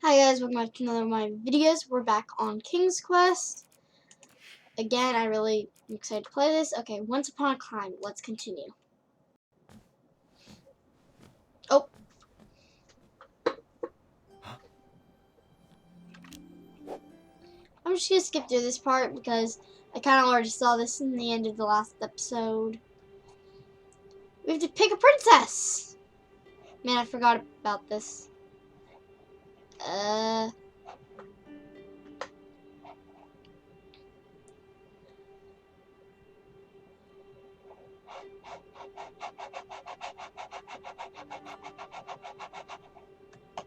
Hi guys, welcome back to another of my videos. We're back on King's Quest. Again, I really am excited to play this. Okay, Once Upon a Crime. Let's continue. Oh. I'm just going to skip through this part because I kind of already saw this in the end of the last episode. We have to pick a princess! Man, I forgot about this. Da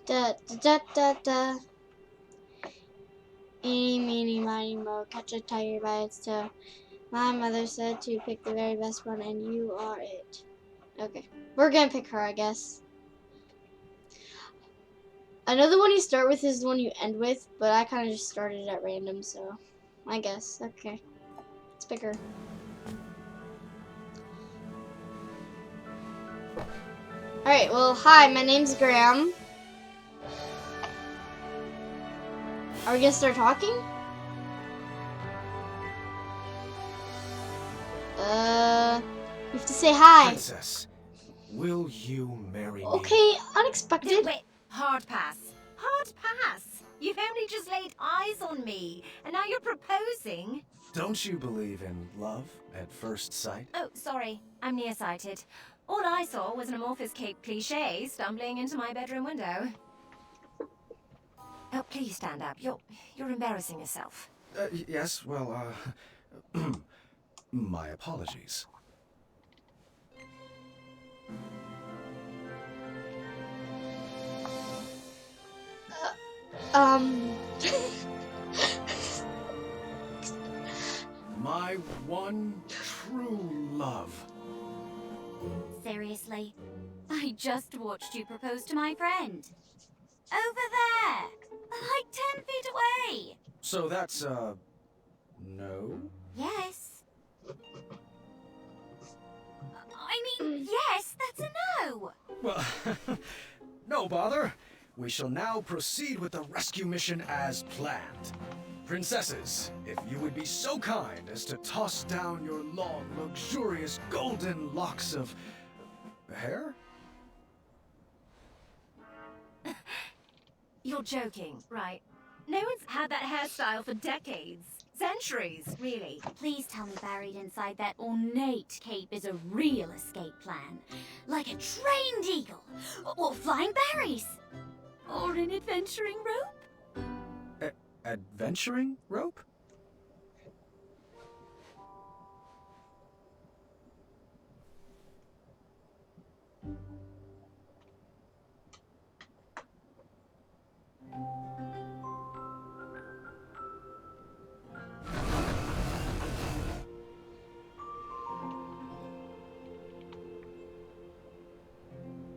da da da da. Eeny, meeny, miny, mo, catch a tiger by its toe. My mother said to pick the very best one, and you are it. Okay, we're gonna pick her, I guess. I know the one you start with is the one you end with, but I kind of just started at random, so I guess. Okay, let's pick her. Alright, well, hi, my name's Graham. Are we gonna start talking? You have to say hi. Princess, will you marry me? Okay, unexpected. Wait, hard pass. Hard pass. You've only just laid eyes on me, and now you're proposing. Don't you believe in love at first sight? Oh, sorry, I'm nearsighted. All I saw was an amorphous cape cliché stumbling into my bedroom window. Oh, please stand up. You're embarrassing yourself. Yes, well, my apologies. My one true love. Seriously? I just watched you propose to my friend. Over there! Like 10 feet away! So that's, no? Yes. I mean, yes, that's a no! Well, no bother. We shall now proceed with the rescue mission as planned. Princesses, if you would be so kind as to toss down your long, luxurious golden locks of hair? You're joking, right? No one's had that hairstyle for decades. Centuries, really. Please tell me buried inside that ornate cape is a real escape plan. Like a trained eagle, or flying berries, or an adventuring rope. Adventuring rope?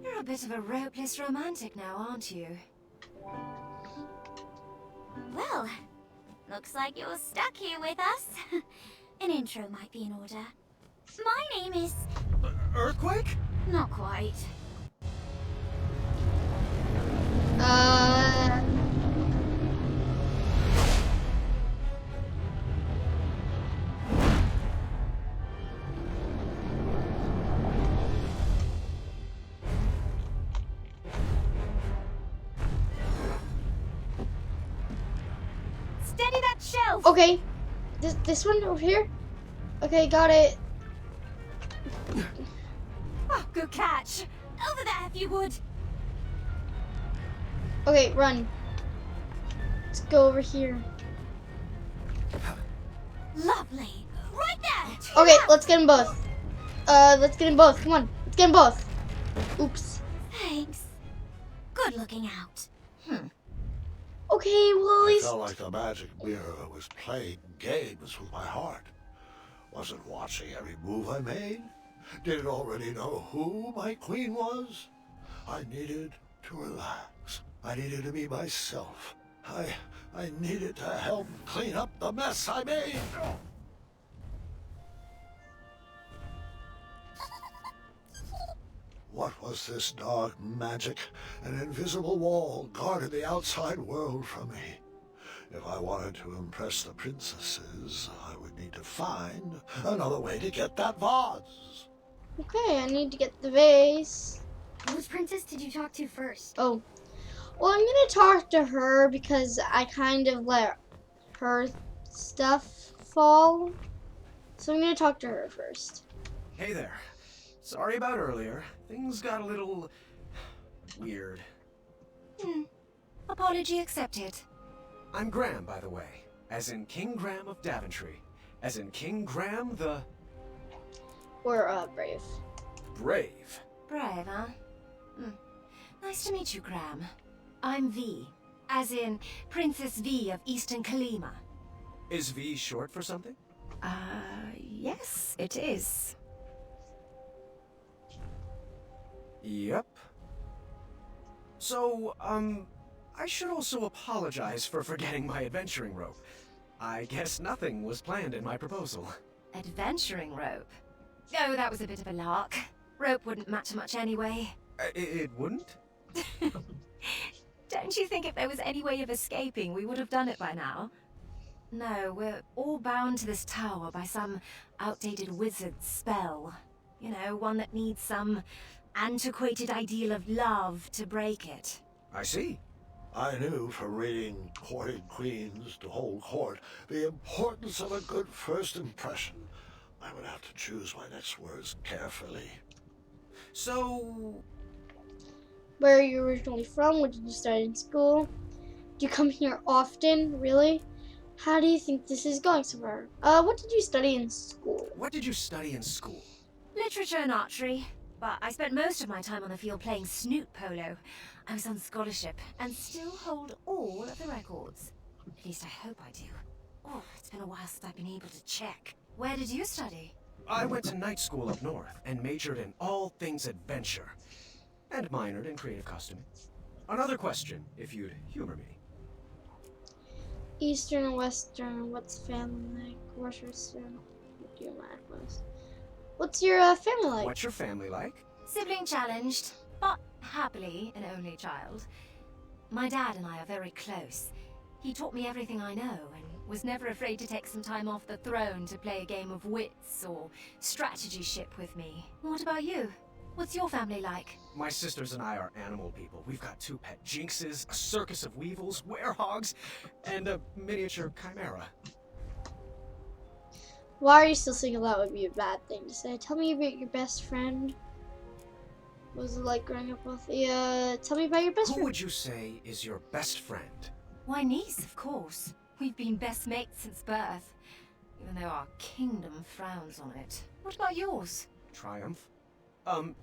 You're a bit of a ropeless romantic now, aren't you? Well, looks like you're stuck here with us. An intro might be in order. My name is... Earthquake? Not quite. Steady that shelf! Okay, this one over here. Okay, got it. Oh, good catch. Over there, if you would. Okay, run. Let's go over here. Lovely. Right there. Okay, let's get them both. Let's get them both. Come on, let's get them both. Oops. Thanks. Good looking out. Okay, well at I least. felt like the magic mirror was playing games with my heart. Wasn't watching every move I made. Didn't already know who my queen was. I needed to relax. I needed to be myself. I needed to help clean up the mess I made. What was this dark magic? An invisible wall guarded the outside world from me. If I wanted to impress the princesses, I would need to find another way to get that vase. Okay, I need to get the vase. Which princess did you talk to first? Oh, well, I'm gonna talk to her because I kind of let her stuff fall. So I'm gonna talk to her first. Hey there. Sorry about earlier. Things got a little weird. Apology accepted. I'm Graham, by the way. As in King Graham of Daventry. As in King Graham the Or, Brave. Brave. Brave, huh? Nice to meet you, Graham. I'm V. As in Princess V of Eastern Kalima. Is V short for something? Yes, it is. Yep. So, I should also apologize for forgetting my adventuring rope. I guess nothing was planned in my proposal. Adventuring rope. Oh, that was a bit of a lark. Rope wouldn't matter much anyway. It wouldn't? Don't you think if there was any way of escaping, we would have done it by now? No, we're all bound to this tower by some outdated wizard's spell. You know, one that needs some antiquated ideal of love to break it. I see. I knew from reading Courting Queens to Hold Court the importance of a good first impression. I would have to choose my next words carefully. So, Where are you originally from? What did you study in school? Do you come here often? Really? How do you think this is going so far? What did you study in school? what did you study in school? Literature and archery. But I spent most of my time on the field playing snoot polo. I was on scholarship and still hold all of the records. At least I hope I do. Oh, it's been a while since I've been able to check. Where did you study? I went to night school up north and majored in all things adventure. And minored in creative costuming. Another question, if you'd humor me. Eastern and Western. What's family like? Western. What do you mind most? What's your family like? What's your family like? Sibling challenged, but happily an only child. My dad and I are very close. He taught me everything I know and was never afraid to take some time off the throne to play a game of wits or strategy ship with me. What about you? What's your family like? My sisters and I are animal people. We've got 2 pet jinxes, a circus of weevils, werehogs, and a miniature chimera. Why are you still single? That would be a bad thing to say. Tell me about your best friend. What was it like growing up with? Yeah, tell me about your best Who friend. would you say is your best friend? Why, niece, of course. We've been best mates since birth, even though our kingdom frowns on it. What about yours? Triumph?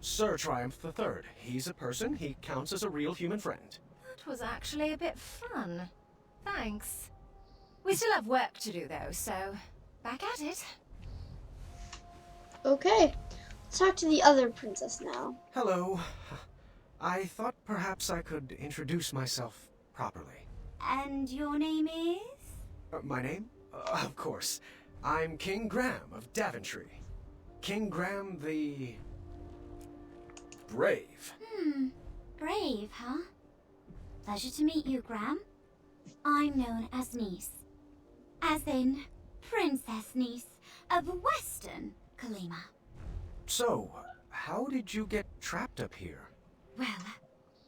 Sir Triumph III. He's a person. He counts as a real human friend. That was actually a bit fun. Thanks. We still have work to do, though, so back at it. Okay, let's talk to the other princess now. Hello. I thought perhaps I could introduce myself properly. And your name is? My name? Of course. I'm King Graham of Daventry. King Graham the Brave. Brave, huh? Pleasure to meet you, Graham. I'm known as Niece. As in, Princess Niece of Western Kalima. So, how did you get trapped up here? Well,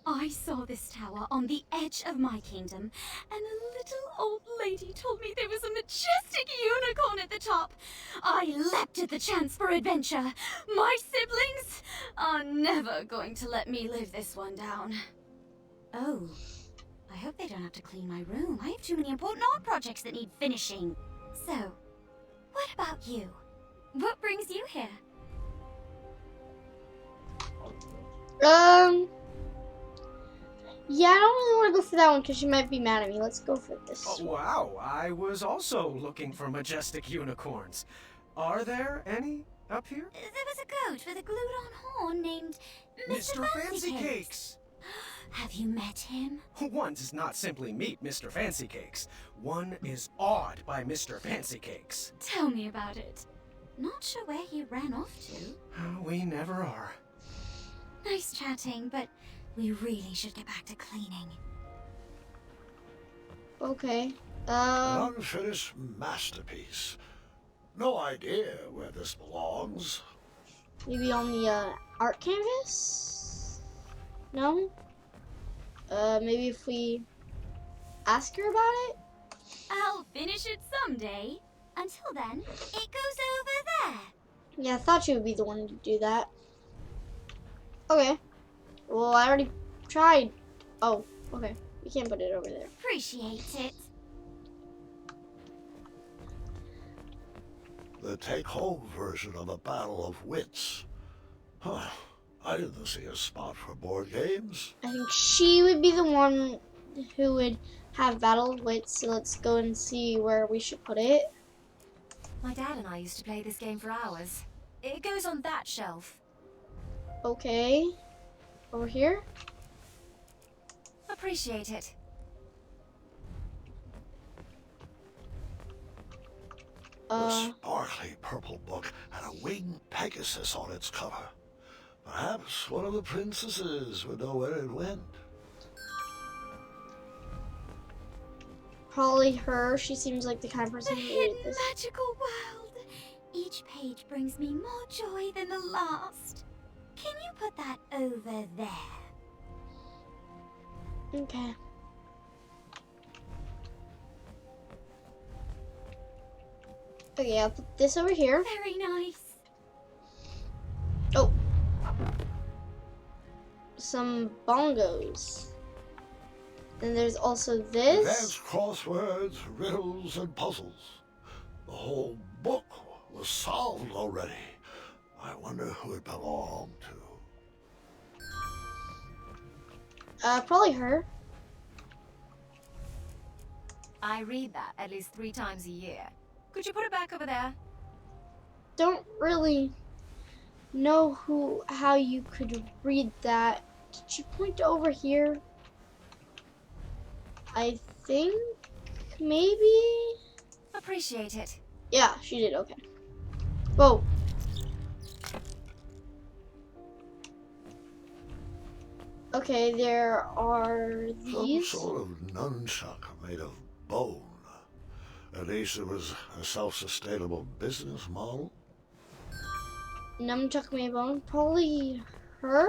I saw this tower on the edge of my kingdom, and a little old lady told me there was a majestic unicorn at the top. I leapt at the chance for adventure. My siblings are never going to let me live this one down. Oh, I hope they don't have to clean my room. I have too many important art projects that need finishing. So, what about you? What brings you here? Yeah, I don't really want to go for that one because she might be mad at me. Let's go for this. Oh, wow, I was also looking for majestic unicorns. Are there any up here? There was a goat with a glued-on horn named Mr. Fancy Cakes! Have you met him? One does not simply meet Mr. Fancy Cakes. One is awed by Mr. Fancy Cakes. Tell me about it. Not sure where he ran off to. We never are. Nice chatting, but we really should get back to cleaning. Okay. An unfinished masterpiece. No idea where this belongs. Maybe on the art canvas? No? Maybe if we ask her about it? I'll finish it someday. Until then, it goes over there. Yeah, I thought you would be the one to do that. Okay. Well, I already tried. Oh, okay. We can't put it over there. Appreciate it. The take-home version of a battle of wits. Huh. I didn't see a spot for board games. I think she would be the one who would have battle of wits, so let's go and see where we should put it. My dad and I used to play this game for hours. It goes on that shelf. Okay. Over here? Appreciate it. The sparkly purple book had a winged Pegasus on its cover. Perhaps one of the princesses would know where it went. Probably her. She seems like the kind of The person who would hidden read this. magical world. Each page brings me more joy than the last. Can you put that over there? Okay. Okay, I'll put this over here. Very nice. Oh. Some bongos. And there's also this. Advanced crosswords, riddles, and puzzles. The whole book was solved already. I wonder who it belonged to. Probably her. I read that at least 3 times a year. Could you put it back over there? Don't really know how you could read that. Did you point over here? I think maybe. Appreciate it. Yeah, she did. Okay. Whoa. Okay, there are Some these. sort of nunchuck made of bone. At least it was a self-sustainable business model. Nunchuck Maybone. Probably her?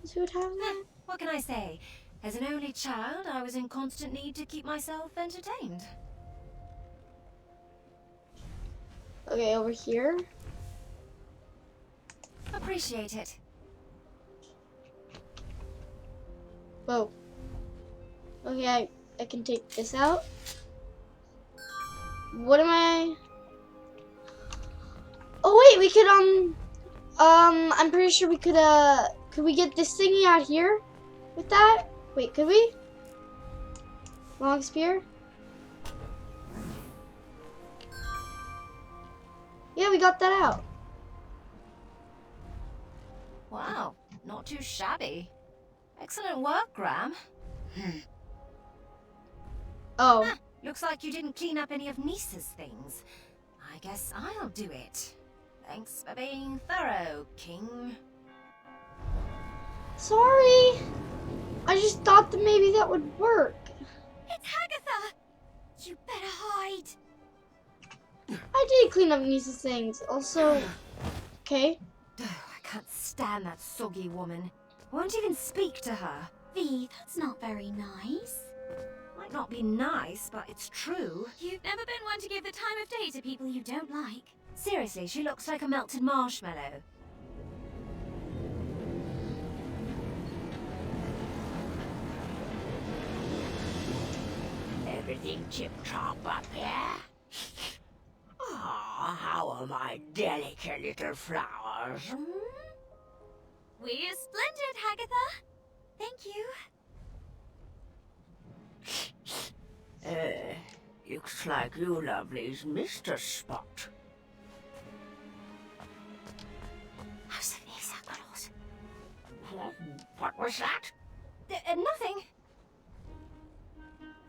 Is who would have that? What can I say? As an only child, I was in constant need to keep myself entertained. Okay, over here. Appreciate it. Whoa. Okay, I can take this out. What am I? Oh wait, we could I'm pretty sure we could we get this thingy out here with that? Wait, could we? Long spear? Yeah, we got that out. Wow, not too shabby. Excellent work, Graham. Oh, Looks like you didn't clean up any of Nisa's things. I guess I'll do it. Thanks for being thorough, King. sorry. I just thought that maybe that would work. It's Agatha! You better hide. I did clean up Nisa's things. Also, okay. I can't stand that soggy woman. I won't even speak to her. V, that's not very nice. Might not be nice, but it's true. You've never been one to give the time of day to people you don't like. Seriously, she looks like a melted marshmallow. Everything tip-top up here? Ah, how are my delicate little flowers? We're splendid, Agatha. Thank you. Looks like you lovelies missed a spot. How's the Nisa girls? What was that? Nothing.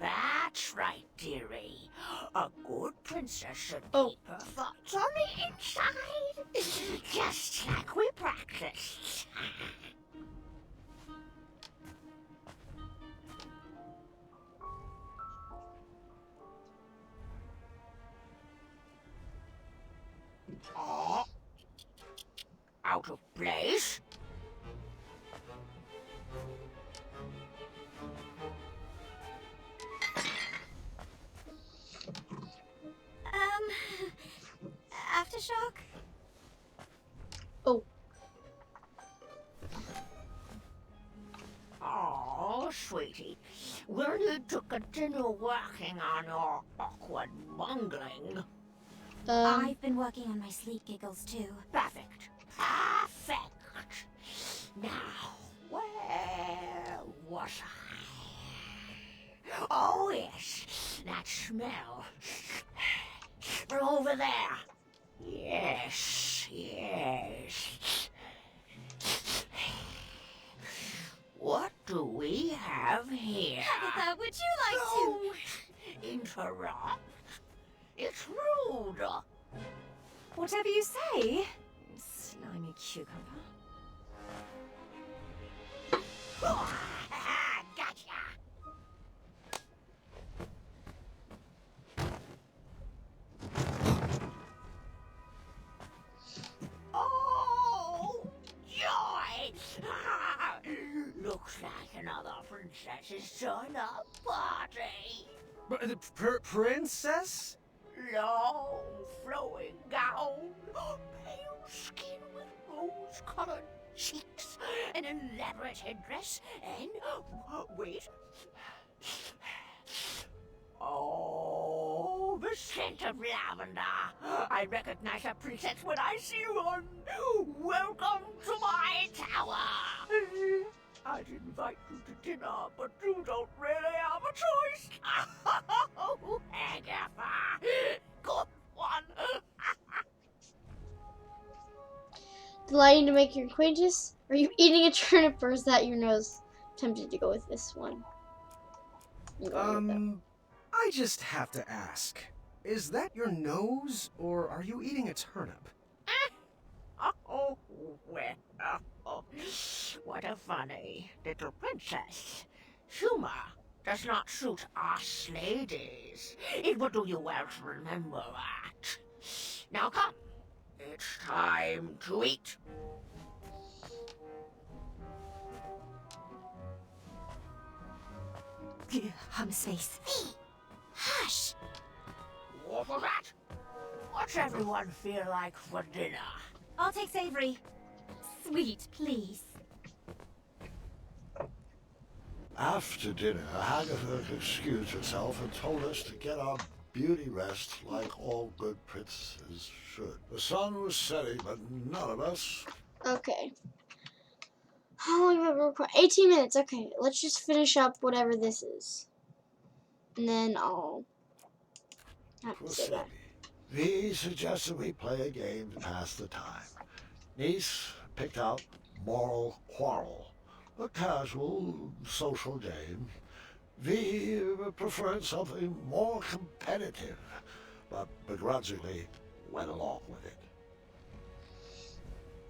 That's right, dearie. A good princess should Oh. keep her thoughts on the inside. Just like we practiced. princess. Oh, out of place? Aftershock? Oh, Oh, sweetie, will you to continue working on your awkward bungling? I've been working on my sleep giggles too. Perfect. Perfect. Now, where was I? Oh, yes, that smell. From over there. Yes, yes. What do we have here? Agatha, would you like to? Don't interrupt. It's rude. Whatever you say, slimy cucumber. Gotcha. Oh, joy! Looks like another princess has joined our party. Princess? Long, flowing gown, pale skin with rose-colored cheeks, an elaborate headdress, and wait. Oh, the scent of lavender. I recognize a princess when I see one. Welcome to my tower. I'd invite you to dinner, but you don't really have a choice. Oh, Agatha. Good one. delighting to make your acquaintance. Are you eating a turnip, or is that your nose? Tempted to go with this one. I'm going with that. I just have to ask. Is that your nose, or are you eating a turnip? Oh, well, what a funny little princess. Humor does not suit us ladies. It would do you well to remember that. Now come, it's time to eat. Hum's face. Hush! What was that? What's everyone feel like for dinner? I'll take savory. Sweet, please. After dinner, Agatha excused herself and told us to get our beauty rest like all good princesses should. The sun was setting, but none of us. Okay. How long have I recorded? 18 minutes. Okay, let's just finish up whatever this is. And then I'll have to say that. V suggested we play a game to pass the time. Niece picked out Moral Quarrel, a casual social game. V preferred something more competitive, but begrudgingly went along with it.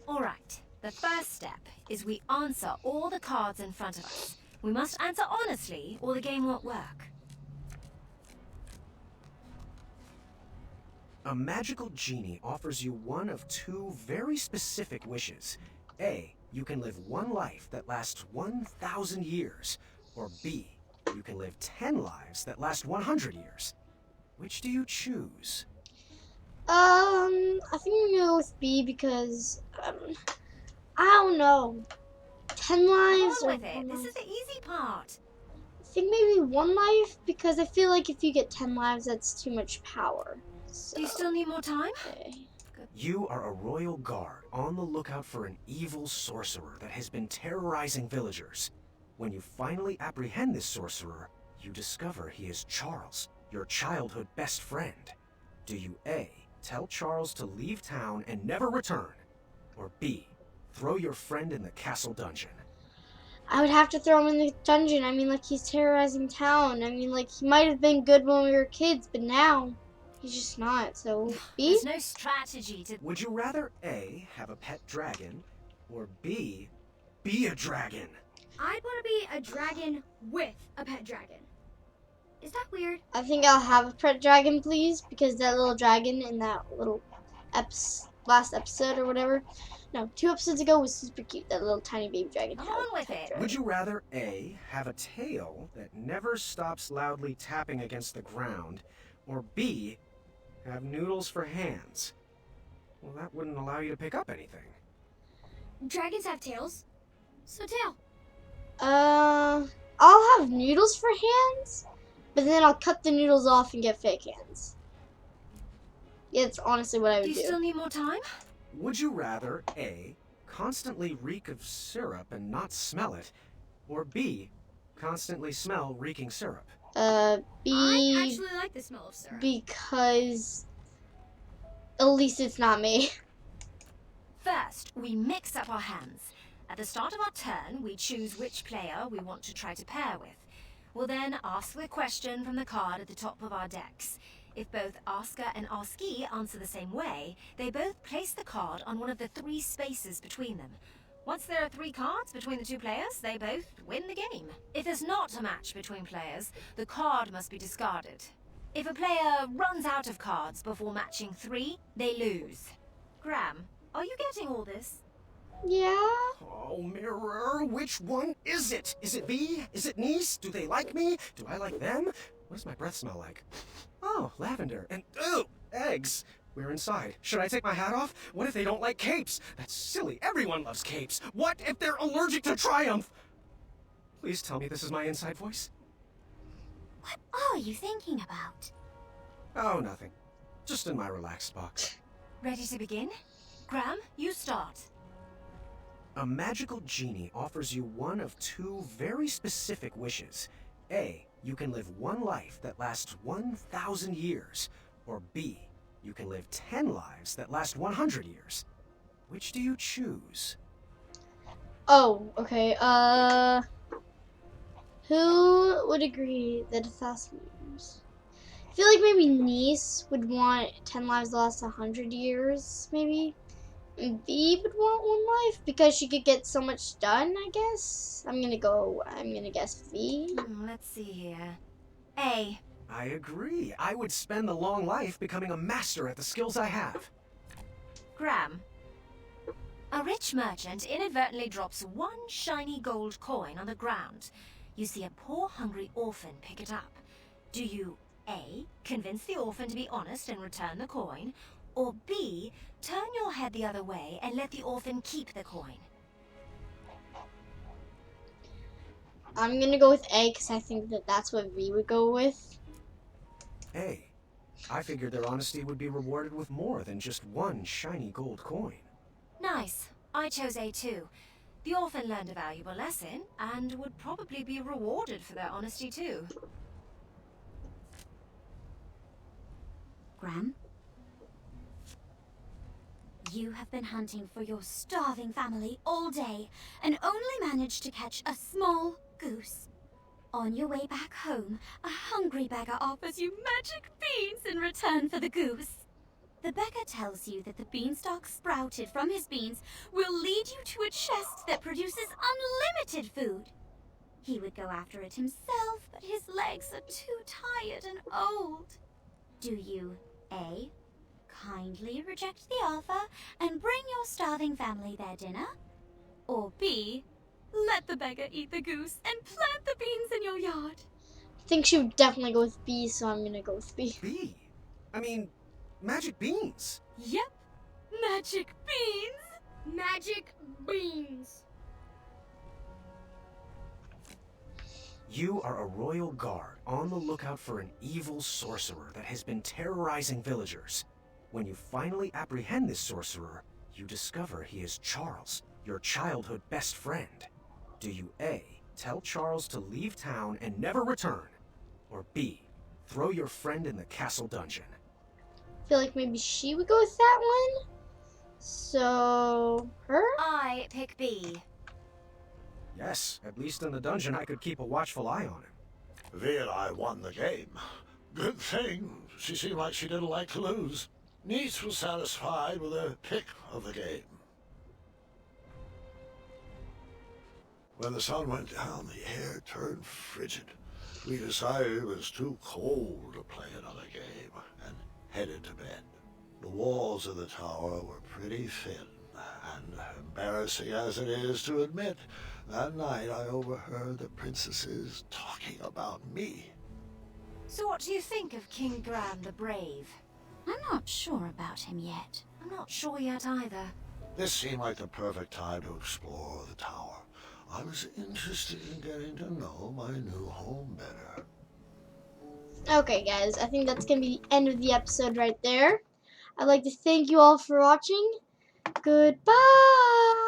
All right. The first step is we answer all the cards in front of us. We must answer honestly, or the game won't work. A magical genie offers you one of two very specific wishes. A, you can live one life that lasts 1,000 years. Or B, you can live 10 lives that last 100 years. Which do you choose? I think I'm gonna go with B because I don't know. 10 Come lives on or with it. 1 This life? is the easy part. I think maybe 1 life because I feel like if you get 10 lives, that's too much power. So, Do you still need more time? okay. You are a royal guard on the lookout for an evil sorcerer that has been terrorizing villagers. When you finally apprehend this sorcerer, you discover he is Charles, your childhood best friend. Do you A, tell Charles to leave town and never return? Or B, throw your friend in the castle dungeon? I would have to throw him in the dungeon. I mean, like, he's terrorizing town. I mean, like, he might have been good when we were kids, but now he's just not. So, B? There's no strategy to... Would you rather A, have a pet dragon, Or B, be a dragon. I'd want to be a dragon with a pet dragon. Is that weird? I think I'll have a pet dragon, please, because that little dragon in that little last episode or whatever, no, 2 episodes ago was super cute. That little tiny baby dragon. Come had on a with pet it. dragon. Would you rather A, have a tail that never stops loudly tapping against the ground, or B, have noodles for hands? Well, that wouldn't allow you to pick up anything. Dragons have tails. So tail. I'll have noodles for hands, but then I'll cut the noodles off and get fake hands. Yeah, that's honestly what I Do would you do. still need more time? Would you rather A, constantly reek of syrup and not smell it, or B, constantly smell reeking syrup? I B, actually like the smell of syrup. because at least it's not me. First, we mix up our hands. At the start of our turn, we choose which player we want to try to pair with. We'll then ask the question from the card at the top of our decks. If both asker and askee answer the same way, they both place the card on one of the 3 spaces between them. Once there are 3 cards between the 2 players, they both win the game. If there's not a match between players, the card must be discarded. If a player runs out of cards before matching 3, they lose. Graham, are you getting all this? Yeah. Oh, Mirror, which one is it? Is it B? Is it Niece? Do they like me? Do I like them? What does my breath smell like? Oh, lavender. And, ooh, eggs. We're inside. Should I take my hat off? What if they don't like capes? That's silly. Everyone loves capes. What if they're allergic to Triumph? Please tell me this is my inside voice. What are you thinking about? Oh, nothing. Just in my relaxed box. Ready to begin? Graham, you start. A magical genie offers you one of 2 very specific wishes. A, you can live 1 life that lasts 1,000 years. Or B, you can live 10 lives that last 100 years. Which do you choose? Oh, okay. Who would agree that 1,000 years? I feel like maybe Niece would want 10 lives to last 100 years, maybe. And B would want 1 life because she could get so much done, I guess. I'm gonna guess B. Let's see here. A. I agree. I would spend the long life becoming a master at the skills I have. Graham. A rich merchant inadvertently drops 1 shiny gold coin on the ground. You see a poor, hungry orphan pick it up. Do you A, convince the orphan to be honest and return the coin, or B, turn your head the other way and let the orphan keep the coin? I'm gonna go with A because I think that that's what V would go with. A. I figured their honesty would be rewarded with more than just 1 shiny gold coin. Nice. I chose A too. The orphan learned a valuable lesson and would probably be rewarded for their honesty too. Graham? You have been hunting for your starving family all day and only managed to catch a small goose. On your way back home, a hungry beggar offers you magic beans in return for the goose. The beggar tells you that the beanstalk sprouted from his beans will lead you to a chest that produces unlimited food. He would go after it himself, but his legs are too tired and old. Do you A, kindly reject the offer and bring your starving family their dinner? Or B, let the beggar eat the goose and plant the beans in your yard? I think she would definitely go with B, so I'm gonna go with B. B? I mean, magic beans. Yep, magic beans. Magic beans. You are a royal guard on the lookout for an evil sorcerer that has been terrorizing villagers. When you finally apprehend this sorcerer, you discover he is Charles, your childhood best friend. Do you A, tell Charles to leave town and never return? Or B, throw your friend in the castle dungeon? I feel like maybe she would go with that one. So, her? I pick B. Yes, at least in the dungeon I could keep a watchful eye on him. V and I won the game. Good thing. She seemed like she didn't like to lose. Niece was satisfied with her pick of the game. When the sun went down, the air turned frigid. We decided it was too cold to play another game and headed to bed. The walls of the tower were pretty thin, and embarrassing as it is to admit, that night I overheard the princesses talking about me. So what do you think of King Gran the Brave? I'm not sure about him yet. I'm not sure yet either. This seemed like the perfect time to explore the tower. I was interested in getting to know my new home better. Okay, guys, I think that's gonna be the end of the episode right there. I'd like to thank you all for watching. Goodbye!